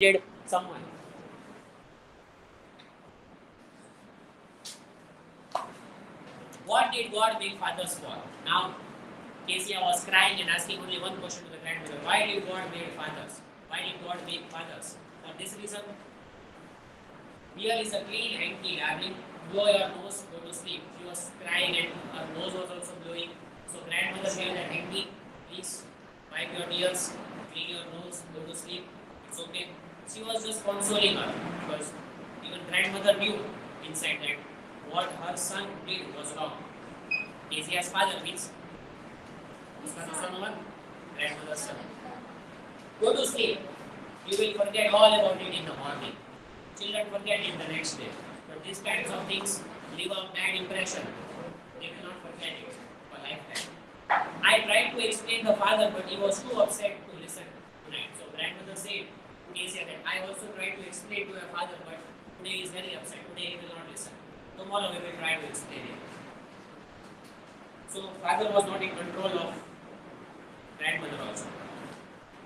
did someone. What did God make fathers for? Now, Kezia was crying and asking only one question to the grandmother. Why did God make fathers? Why did God make fathers? For this reason, here is a clean hanky, darling. Blow your nose, go to sleep. She was crying and her nose was also blowing. So grandmother gave that hanky. Please wipe your tears, clean your nose, go to sleep. It's okay. She was just consoling her because even grandmother knew inside that what her son did was wrong. Kezia's father means उसका son हुआ grandmother's son. Go to sleep. You will forget all about it in the morning. Children forget it the next day. But these kinds of things leave a bad impression. They will not forget it for lifetime. I tried to explain the father, but he was too upset to listen tonight. So grandmother said to Kezia that I also tried to explain to your father, but today he is very upset. Today he will not listen. Tomorrow we will try to explain it. So father was not in control of grandmother also.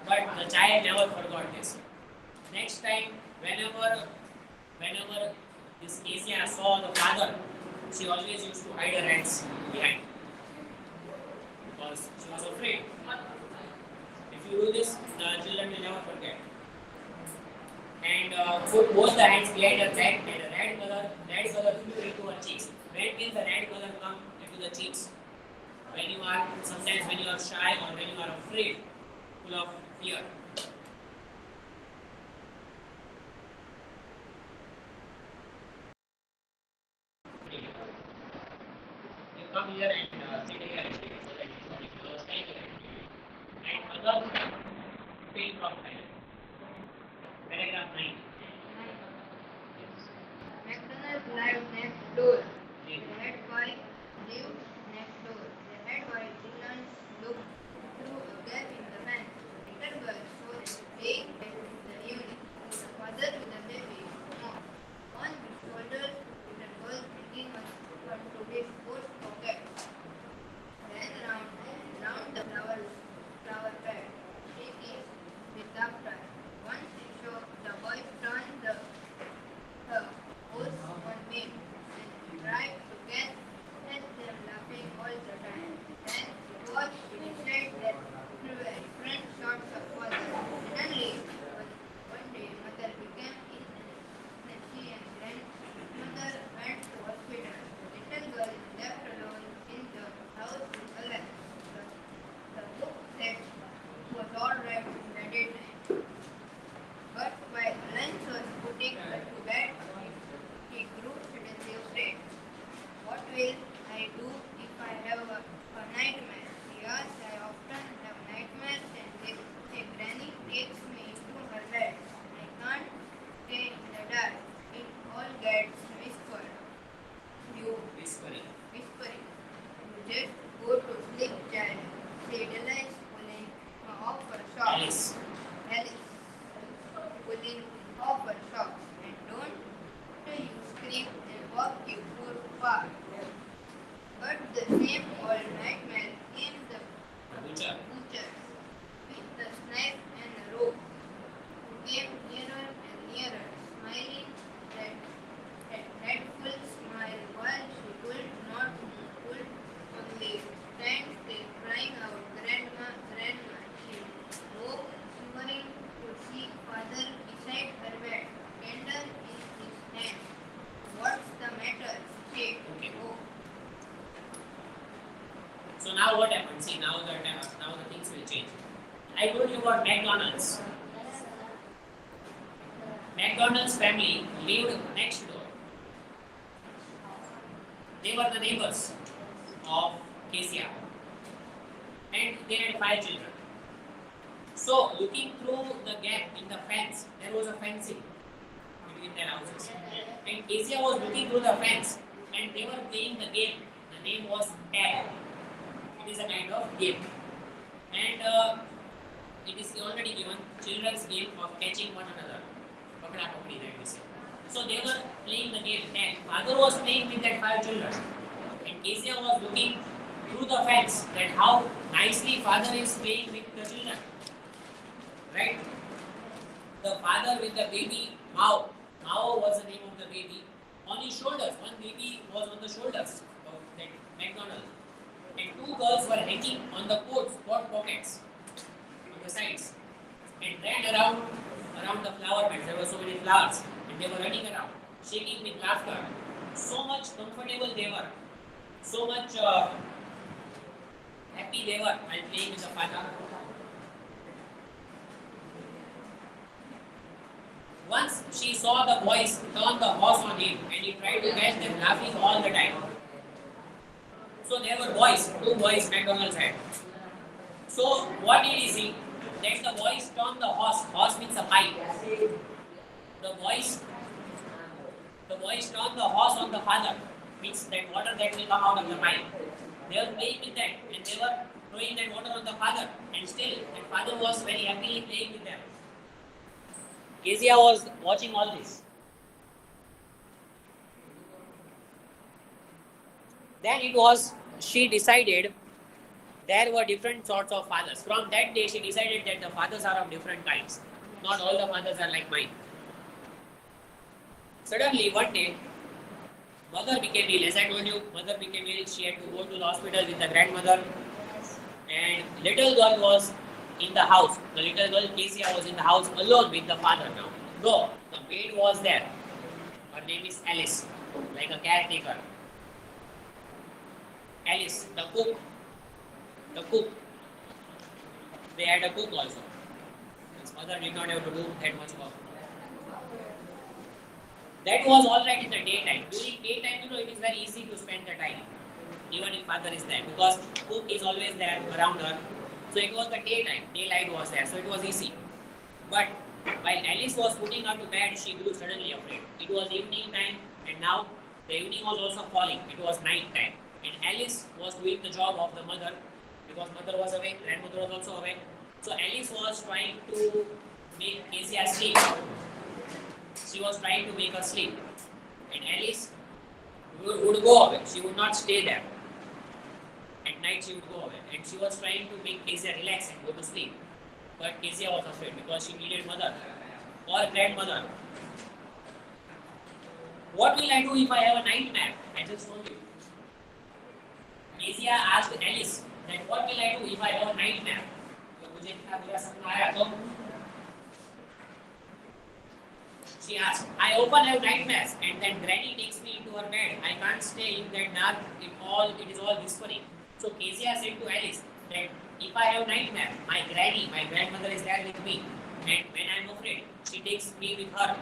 But the child never forgot this. Next time, whenever this Kezia saw the father, she always used to hide her hands behind because she was afraid. If you do this, the children will never forget. And put both the hands behind her back and the red color flew into her cheeks. When will the red color come into the cheeks? When you are, sometimes when you are shy or when you are afraid, full of fear. You come here and sit here and so that you don't close and others feel from paragraph 9. McDonald's lived next door. The head boy lived next door. The head boy children looked through a gap in the fence. Little girl saw them playing in the evening. The father with the baby more. On his shoulder, little girl thinking what today's sports pocket. Then round the flower bed. She came with laughter. Once she saw the boy turn the horse on me and tried to catch them laughing all the time. Then she watched inside that everywhere different sorts of father. Suddenly, one day, mother became ill and she and grandmother went to hospital. The little girl is left alone in the house with Ellen. The book said was all right in the daytime. But while Ellen was putting her to bed, he grew suddenly afraid. What will I do if I have a nightmare? He asked. I often have nightmares and a granny takes me into her bed. I can't stay in the dark. It all gets whispered. You Whispering. You just go to sleep, child, said Alice, pulling off her socks. Alice, pulling off her socks. And don't you scream and walk you poor far. But the same old nightmare came the Butcher. with the knife and the rope, who came nearer and nearer, smiling that dreadful smile while she could not move, could only stand still, crying out, Grandma, Grandma. She woke, shivering, to see father beside her bed, candle in his hand. What's the matter? She said. Okay. Oh. So now what happened? See, now the things will change. I told you about McDonald's. McDonald's family lived next door. They were the neighbors of Kezia. And they had 5 children. So looking through the gap in the fence, there was a fencing between their houses. And Kezia was looking through the fence and they were playing the game. The name was tag. It is a kind of game. And it is already given children's game of catching one another. Pakda pakdi, that we say. So they were playing the game tag. Father was playing with that 5 children. And Kezia was looking through the fence that how nicely father is playing with the children. Right? the father with the baby, Mao. Mao was the name of the baby. On his shoulders, one baby was on the shoulders of that McDonald. And two girls were hanging on the coat pockets on the sides and ran around the flower beds. There were so many flowers and they were running around, shaking with laughter. So much comfortable they were, so much happy they were while playing with the father. Once she saw the boys turn the horse on him and he tried to catch them laughing all the time. So there were boys, two boys McDonald's had. So what did he see? That the boys turned the horse. Horse means a pipe. The boys turned the horse on the father. Means that water that will come out of the pipe. They were playing with that and they were throwing that water on the father. And still, the father was very happily playing with them. Kezia was watching all this. Then she decided there were different sorts of fathers. From that day, she decided that the fathers are of different kinds. Not all the fathers are like mine. Suddenly, one day, mother became ill. As I told you, mother became ill. She had to go to the hospital with the grandmother. And little girl was in the house. The little girl, Kezia, was in the house alone with the father now. Though the maid was there. Her name is Alice, like a caretaker. Alice, the cook. They had a cook also. His mother did not have to do that much work. That was all right in the daytime. During daytime, it is very easy to spend the time, even if father is there, because cook is always there around her. So it was the daytime. Daylight was there, so it was easy. But while Alice was putting her to bed, she grew suddenly afraid. It was evening time, and now the evening was also falling. It was night time. And Alice was doing the job of the mother, because mother was awake, grandmother was also awake. So Alice was trying to make Kezia sleep. She was trying to make her sleep. And Alice would go away. She would not stay there. At night she would go away. And she was trying to make Kezia relax and go to sleep. But Kezia was afraid because she needed mother or grandmother. What will I do if I have a nightmare? I just told you. Kezia asked Alice that what will I do if I have a nightmare? She asked, I often have nightmares and then Granny takes me into her bed. I can't stay in that dark. It is all whispering. So Kezia said to Alice that if I have nightmare, my grandmother is there with me. And when I am afraid, she takes me with her.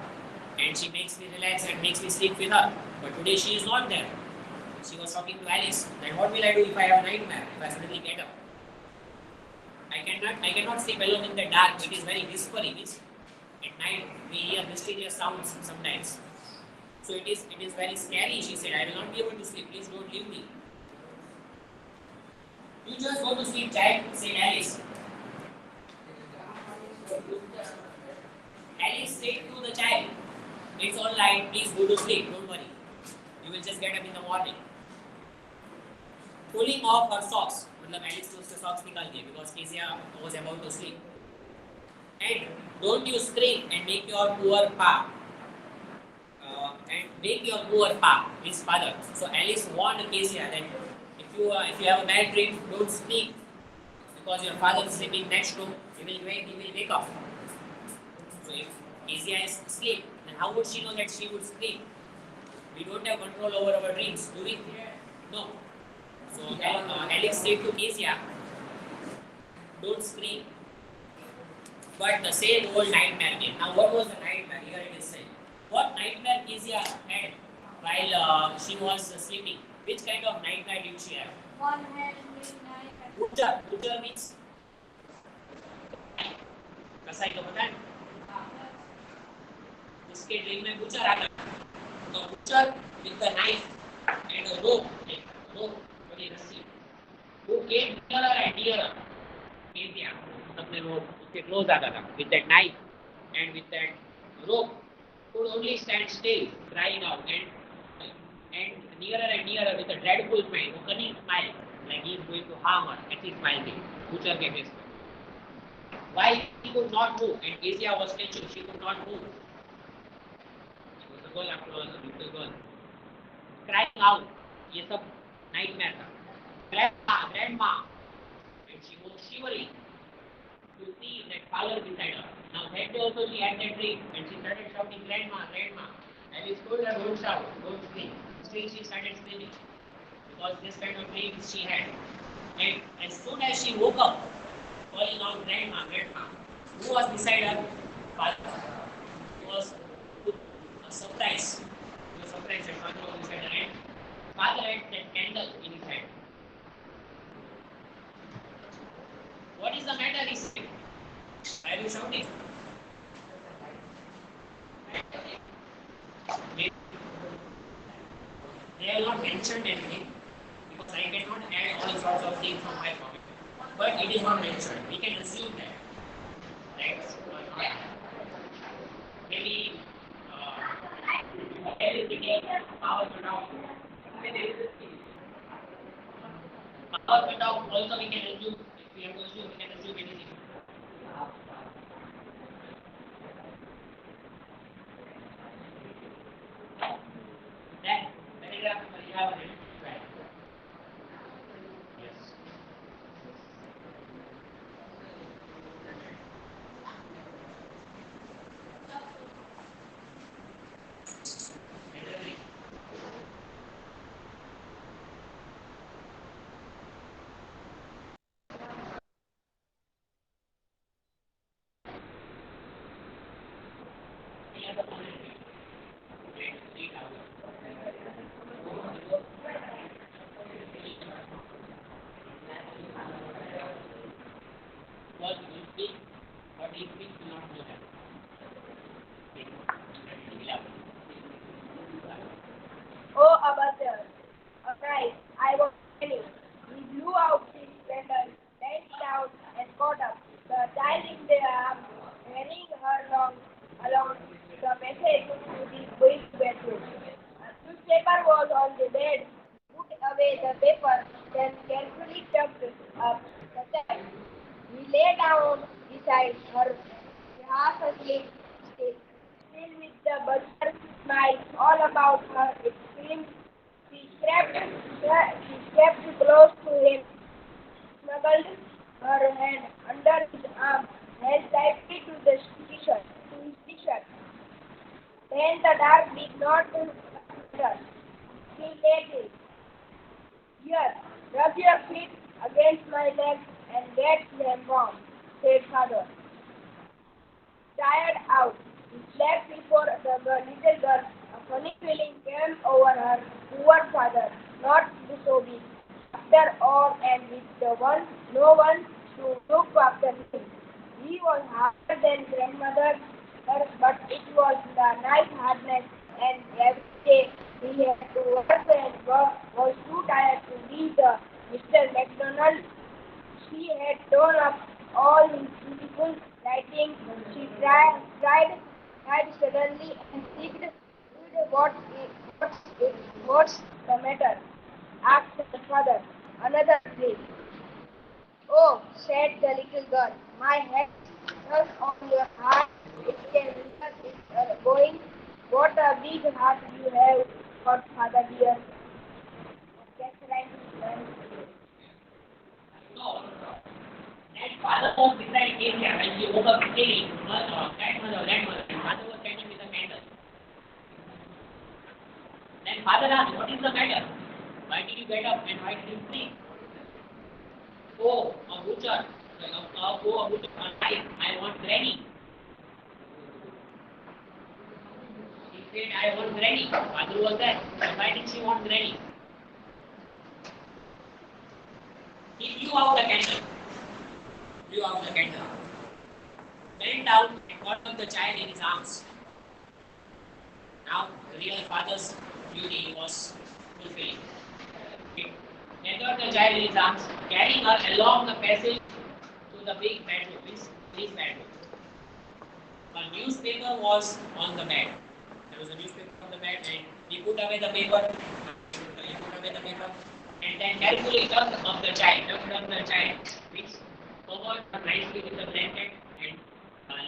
And she makes me relax and makes me sleep with her. But today she is not there. She was talking to Alice that what will I do if I have a nightmare, if I suddenly get up? I cannot sleep alone in the dark. It is very whispering. At night we hear mysterious sounds sometimes. So it is very scary, she said. I will not be able to sleep. Please don't leave me. You just go to sleep, child, said Alice. Alice said to the child, it's all right, please go to sleep, don't worry. You will just get up in the morning. Pulling off her socks. Alice ने उसके socks निकाल दिए because Kezia was about to sleep. And don't you scream and make your poor pa. His father. So Alice warned Kezia that if you have a bad dream, don't sleep because your father is sleeping next room. He will wake up. So if Kezia is asleep, then how would she know that she would scream? We don't have control over our dreams, do we? No. So Alex said to Kezia, don't scream. But the same old nightmare came. Now what was the nightmare? Here it is said. What nightmare Kezia had while she was sleeping? Which kind of nightmare did she have? One hand midnight. Butcher means कसाई को पता है? उसके dream में butcher आता है. So butcher with the knife and a rope, बड़ी रस्सी. Who came nearer and nearer? Kezia. अपने वो उसके close आता था. With that knife and with that rope, could only stand still, crying out and nearer and nearer with a dreadful smile, a cunning smile, like he is going to harm her. At his smile, butcher के face पे. Why he could not move? And Kezia was statue. She could not move. She was a girl after all, a little girl. Crying out. ये सब nightmare था. Grandma. And she was shivering to see that father beside her. Now that day also she had that dream and she started shouting, Grandma, Grandma. Alice told her, don't shout, don't scream. Still she started screaming because this kind of dreams she had. And as soon as she woke up, calling out Grandma, Grandma, who was beside her? Father. It was a surprise. It was a surprise that father was beside her and father had that candle in his hand. What is the matter? He said. Why are you shouting? They have not mentioned anything because I cannot add all sorts of things from my point. But it is not mentioned. We can assume that. Right? Maybe electricity, power cut off. Power cut off also we can assume. If we have to assume, we can assume anything. Then, paragraph number 11. Right. Yes. Was will speak, but he speaks do not know that. Oh, Abathar, arise, I was ready. He blew out his candle, bent down, and caught up the child in their arms, carrying her along the passage to the boy's bedroom. A newspaper was on the bed. Put away the paper, then carefully tucked up the child. He lay down beside her, half asleep, still with the butcher smile all about her. It screamed. She crept close to him, snuggled her hand under his arm, held tightly to his t-shirt. Then the dog did not her. She laid it. Here, rub your feet against my legs and get them warm, said father. Tired out, he slept before little girl. A funny feeling came over her poor father, not so big. After all, and with no one to look after him. He was harder than grandmother, but it was the night hardness, and every day he had to work and was too tired to leave the Mr. McDonald. She had torn up all his beautiful writing. She cried suddenly and said, what's the matter? Asked her father. Another dream. Oh, said the little girl, my head turns on your heart. It can hear it going. What a big heart you have got, father dear. That's right. So, that father was beside Kezia when she woke up singing, grandmother, grandmother, and father was standing with a candle. Then father asked, what is the matter? Why did you get up and why did you sleep? Oh, a butcher. Oh, a butcher. I want granny. He said, I want granny. Father was there. But why did she want granny? He blew out the candle. Blew out the candle. Bent down and caught up the child in his arms. Now, the real father's duty was fulfilling. He gathered the child in his arms, carrying her along the passage to the big bedroom, his bedroom. A newspaper was on the bed. There was a newspaper on the bed, and he put away the paper. And then carefully tucked up the child, which covered her nicely with the blanket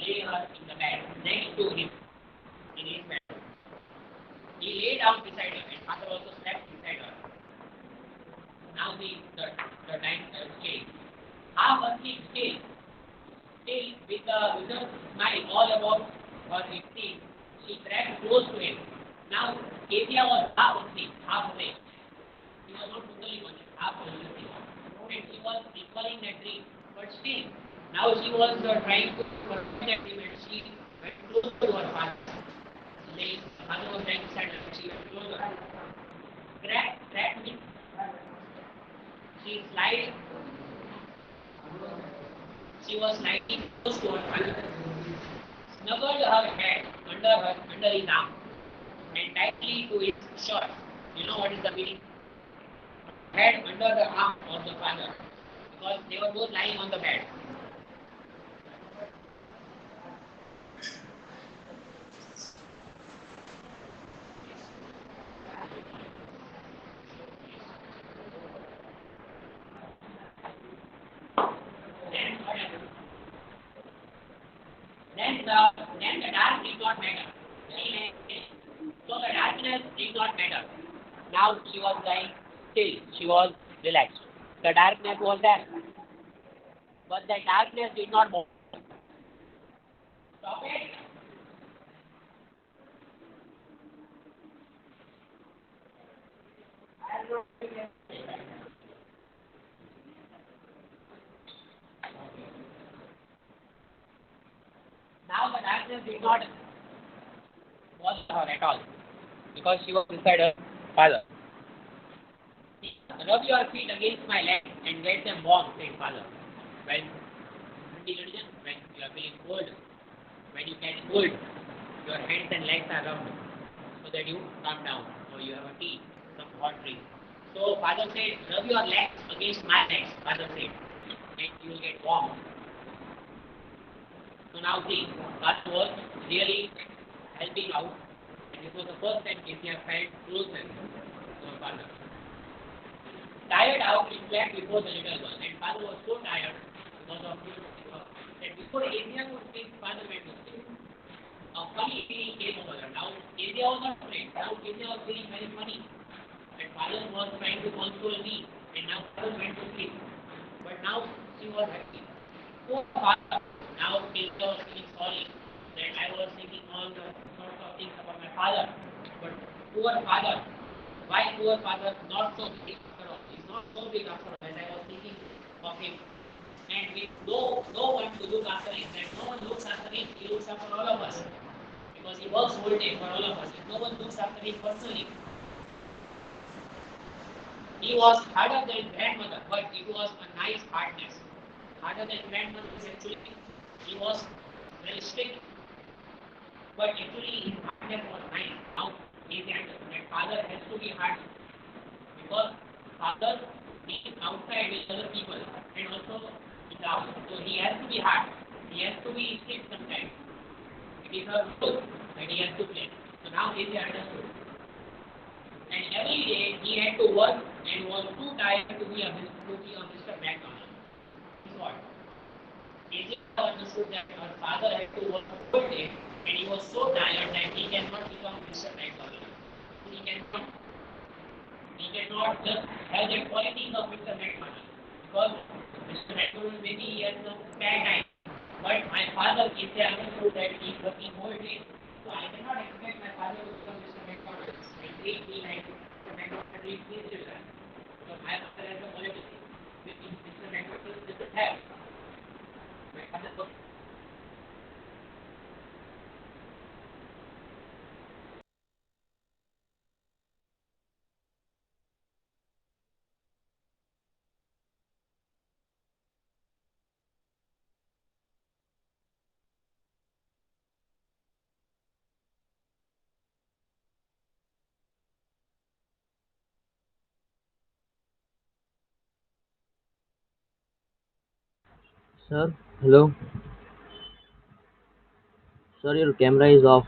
lay her in the bed next to him in his bed. He lay down beside her, and father also slept beside her. Now the time changed. Half asleep still with a smile all about her victim, she crept close to him. Now Kezia was half asleep, half awake. She was not totally conscious, half conscious. And she was recalling that dream. But still, now she was trying to forget that dream, and she went close to her father. The father was trying to stand her, but she went closer. Crack means she slid. She was sliding close to her father, snuggled her head under his arm, and tightly to his shirt. You know what is the meaning? Head under the arm of the father, because they were both lying on the bed. Then what happened? Then the dark did not matter. So the darkness did not matter. Now she was lying still. She was relaxed. The darkness was there, but the darkness did not move. Stop it. Now the darkness did not bother her at all, because she was inside her father. Rub your feet against my legs and get them warm, said father. When when you are feeling cold, when you catch cold, your hands and legs are rubbed so that you calm down, or you have a tea, some hot drink. So father said, rub your legs against my legs, father said, and you will get warm. So now see, father was really helping out, and this was the first time Kezia felt closeness to her father. Tired out, he slept before the little girl, and father was so tired because of his that before Kezia could speak, father went to sleep. A funny feeling came over her. Now Kezia was not afraid. Now Kezia was feeling very funny. And father was trying to console me, and now father went to sleep. But now she was happy. Poor father. Now Kezia was feeling sorry that I was thinking all the sorts of things about my father. But poor father, why poor father? Not so big after all. He's not so big after all as I was thinking of him. And with no one to look after him, that no one looks after him, he looks after all of us. Because he works whole day for all of us. If no one looks after him personally, he was harder than grandmother, but it was a nice hardness. Harder than grandmother is actually, he was very strict, but actually his hardness was nice. Now he understood that father has to be hard, because father is outside with other people and also in the house. So he has to be hard. He has to be strict sometimes. It is a role that he has to play. So now he understood. And every day he had to work and was too tired to be a Mr. McDonald. Guess what? He understood that her father had to work whole day, and he was so tired that he cannot become Mr. McDonald. He cannot he cannot just have the qualities of Mr. McDonald, because Mr. McDonald maybe he has some bad time. But my father is understood that he is working whole day. So I cannot expect my father to become Mr. McDonald and treat me like Mr. McDonald treats his children. Because my father has a quality which Mr. McDonald doesn't have. My father was Sir, hello. Sir, your camera is off.